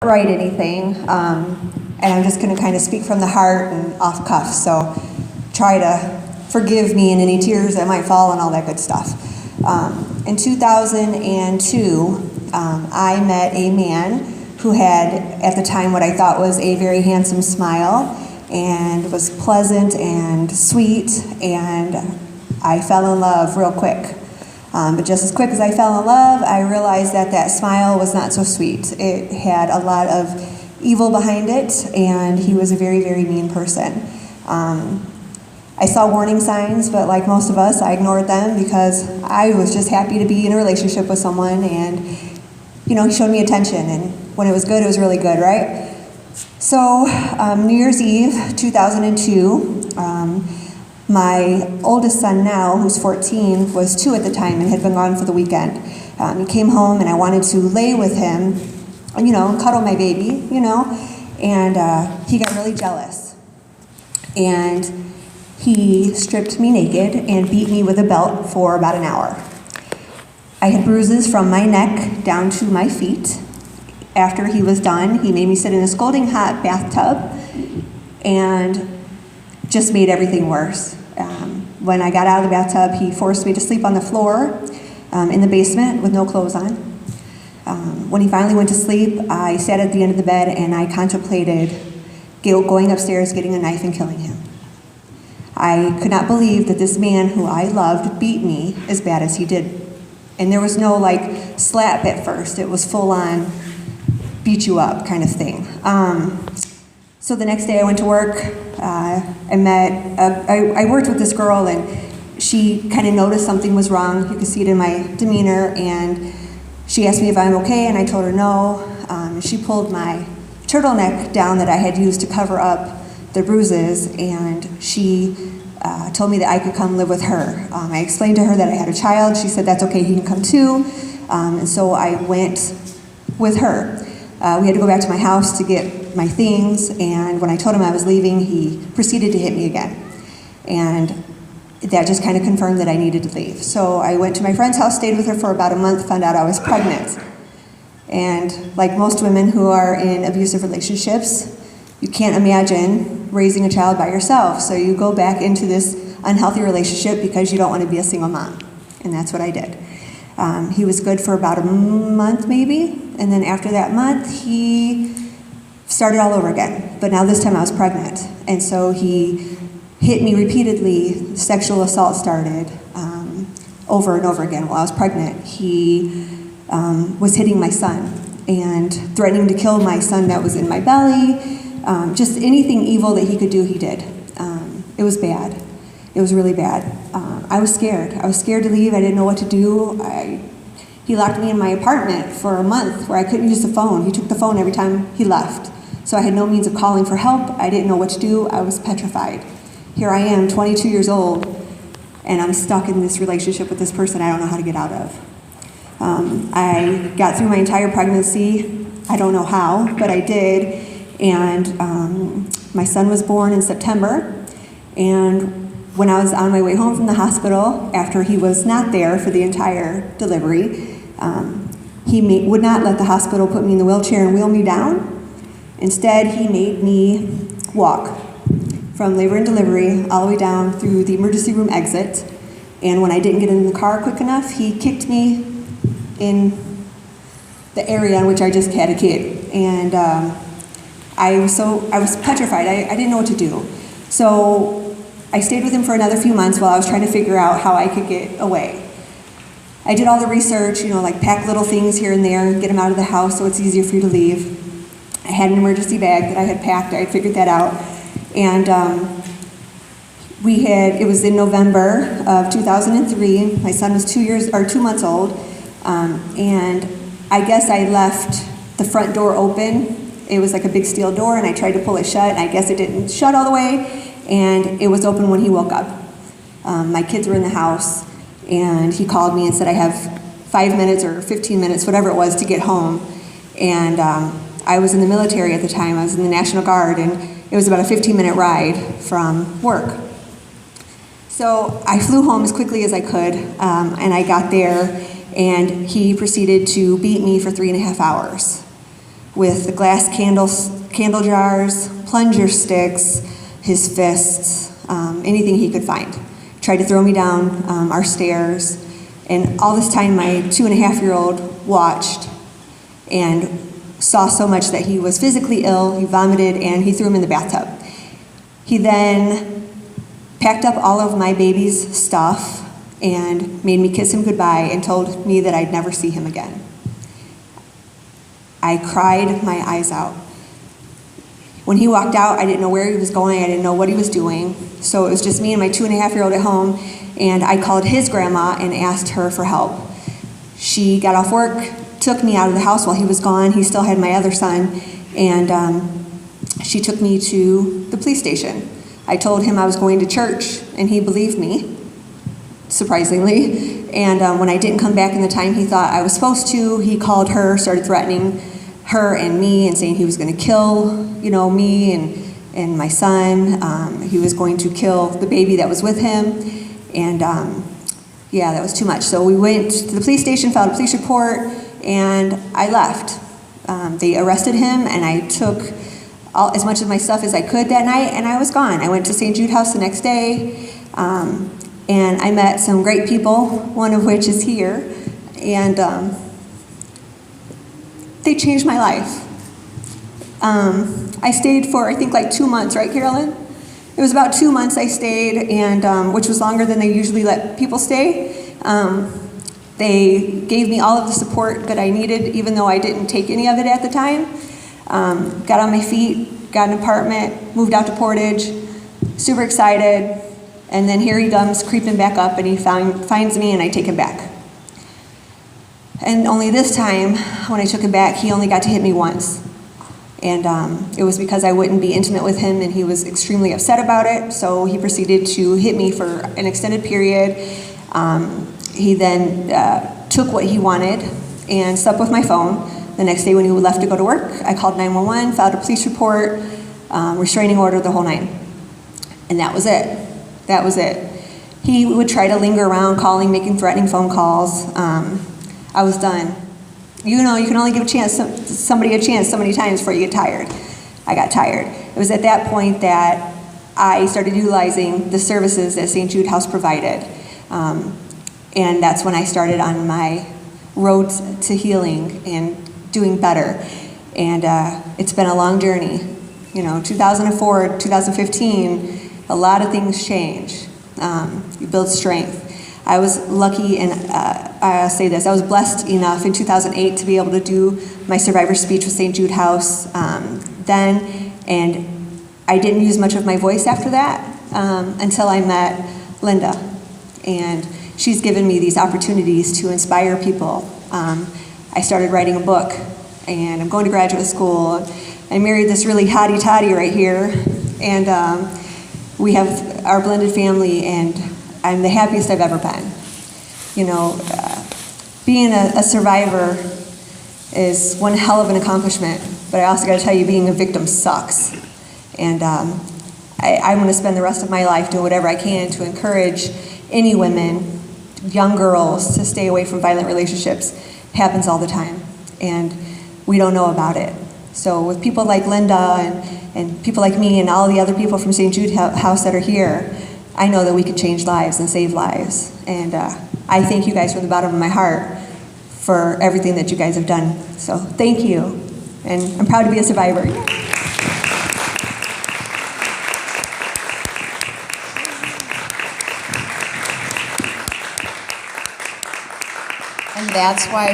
write anything, and I'm just going to kind of speak from the heart and off cuff, so try to forgive me in any tears that might fall and all that good stuff. In 2002, I met a man who had, at the time, what I thought was a very handsome smile and was pleasant and sweet, and I fell in love real quick. But just as quick as I fell in love, I realized that that smile was not so sweet. It had a lot of evil behind it, and he was a very, very mean person. I saw warning signs, but like most of us, I ignored them because I was just happy to be in a relationship with someone, and he showed me attention, and when it was good, it was really good, right? So New Year's Eve, 2002, my oldest son now, who's 14, was 2 at the time and had been gone for the weekend. He came home and I wanted to lay with him, and cuddle my baby, and he got really jealous. And he stripped me naked and beat me with a belt for about an hour. I had bruises from my neck down to my feet. After he was done, he made me sit in a scalding hot bathtub and just made everything worse. When I got out of the bathtub, he forced me to sleep on the floor in the basement with no clothes on. When he finally went to sleep, I sat at the end of the bed and I contemplated going upstairs, getting a knife, and killing him. I could not believe that this man who I loved beat me as bad as he did. And there was no slap at first. It was full on beat you up kind of thing. So the next day I went to work. I worked with this girl, and she kind of noticed something was wrong. You could see it in my demeanor, and she asked me if I'm okay, and I told her no. She pulled my turtleneck down that I had used to cover up the bruises, and she told me that I could come live with her. I explained to her that I had a child. She said, that's okay, he can come too. And so I went with her. We had to go back to my house to get my things, and when I told him I was leaving, he proceeded to hit me again. And that just kind of confirmed that I needed to leave. So I went to my friend's house, stayed with her for about a month, found out I was pregnant. And like most women who are in abusive relationships, you can't imagine raising a child by yourself. So you go back into this unhealthy relationship because you don't want to be a single mom. And that's what I did. He was good for about a month maybe, and then after that month, he started all over again. But now this time I was pregnant, and so he hit me repeatedly. Sexual assault started over and over again while I was pregnant. He was hitting my son and threatening to kill my son that was in my belly. Just anything evil that he could do, he did. It was bad. It was really bad. I was scared. I was scared to leave. I didn't know what to do. He locked me in my apartment for a month where I couldn't use the phone. He took the phone every time he left. So I had no means of calling for help. I didn't know what to do. I was petrified. Here I am, 22 years old, and I'm stuck in this relationship with this person I don't know how to get out of. I got through my entire pregnancy. I don't know how, but I did. And my son was born in September, and when I was on my way home from the hospital, after he was not there for the entire delivery, he would not let the hospital put me in the wheelchair and wheel me down. Instead, he made me walk from labor and delivery all the way down through the emergency room exit. And when I didn't get in the car quick enough, he kicked me in the area in which I just had a kid. And I was petrified. I didn't know what to do. So I stayed with him for another few months while I was trying to figure out how I could get away. I did all the research, pack little things here and there, get him out of the house so it's easier for you to leave. I had an emergency bag that I had packed. I had figured that out. And it was in November of 2003. My son was 2 months old. And I guess I left the front door open. It was like a big steel door, and I tried to pull it shut, and I guess it didn't shut all the way, and it was open when he woke up. My kids were in the house, and he called me and said I have 5 minutes or 15 minutes, whatever it was, to get home. And I was in the military at the time. I was in the National Guard, and it was about a 15-minute ride from work. So I flew home as quickly as I could, and I got there, and he proceeded to beat me for 3.5 hours. with the glass candle jars, plunger sticks, his fists, anything he could find. Tried to throw me down our stairs. And all this time, my 2.5-year-old watched and saw so much that he was physically ill, he vomited, and he threw him in the bathtub. He then packed up all of my baby's stuff and made me kiss him goodbye and told me that I'd never see him again. I cried my eyes out. When he walked out, I didn't know where he was going, I didn't know what he was doing, so it was just me and my 2.5-year-old at home, and I called his grandma and asked her for help. She got off work, took me out of the house while he was gone. He still had my other son, and she took me to the police station. I told him I was going to church, and he believed me, surprisingly. And when I didn't come back in the time he thought I was supposed to, he called her, started threatening her and me, and saying he was going to kill, me and my son. He was going to kill the baby that was with him, and yeah, that was too much. So we went to the police station, filed a police report, and I left. They arrested him, and I took as much of my stuff as I could that night, and I was gone. I went to St. Jude House the next day, and I met some great people, one of which is here, and they changed my life. I stayed for, I think, like 2 months, right, Carolyn? It was about 2 months I stayed, and which was longer than they usually let people stay. They gave me all of the support that I needed, even though I didn't take any of it at the time. Got on my feet, got an apartment, moved out to Portage, super excited, and then here he comes creeping back up, and he finds me, and I take him back. And only this time, when I took him back, he only got to hit me once. And it was because I wouldn't be intimate with him, and he was extremely upset about it, so he proceeded to hit me for an extended period. He then took what he wanted and slept with my phone. The next day when he left to go to work, I called 911, filed a police report, restraining order, the whole nine. And that was it. That was it. He would try to linger around, calling, making threatening phone calls. I was done. You can only give somebody a chance so many times before you get tired. I got tired. It was at that point that I started utilizing the services that St. Jude House provided. And that's when I started on my road to healing and doing better. And it's been a long journey. 2004, 2015, a lot of things change. You build strength. I was lucky, and I'll say this, I was blessed enough in 2008 to be able to do my survivor speech with St. Jude House then, and I didn't use much of my voice after that until I met Linda, and she's given me these opportunities to inspire people. I started writing a book, and I'm going to graduate school. I married this really hottie toddy right here, and we have our blended family, and I'm the happiest I've ever been. Being a survivor is one hell of an accomplishment, but I also got to tell you, being a victim sucks. And I'm going to spend the rest of my life doing whatever I can to encourage any women, young girls, to stay away from violent relationships. It happens all the time, and we don't know about it. So with people like Linda and people like me and all the other people from St. Jude House that are here, I know that we can change lives and save lives. And I thank you guys from the bottom of my heart for everything that you guys have done. So thank you. And I'm proud to be a survivor. And that's why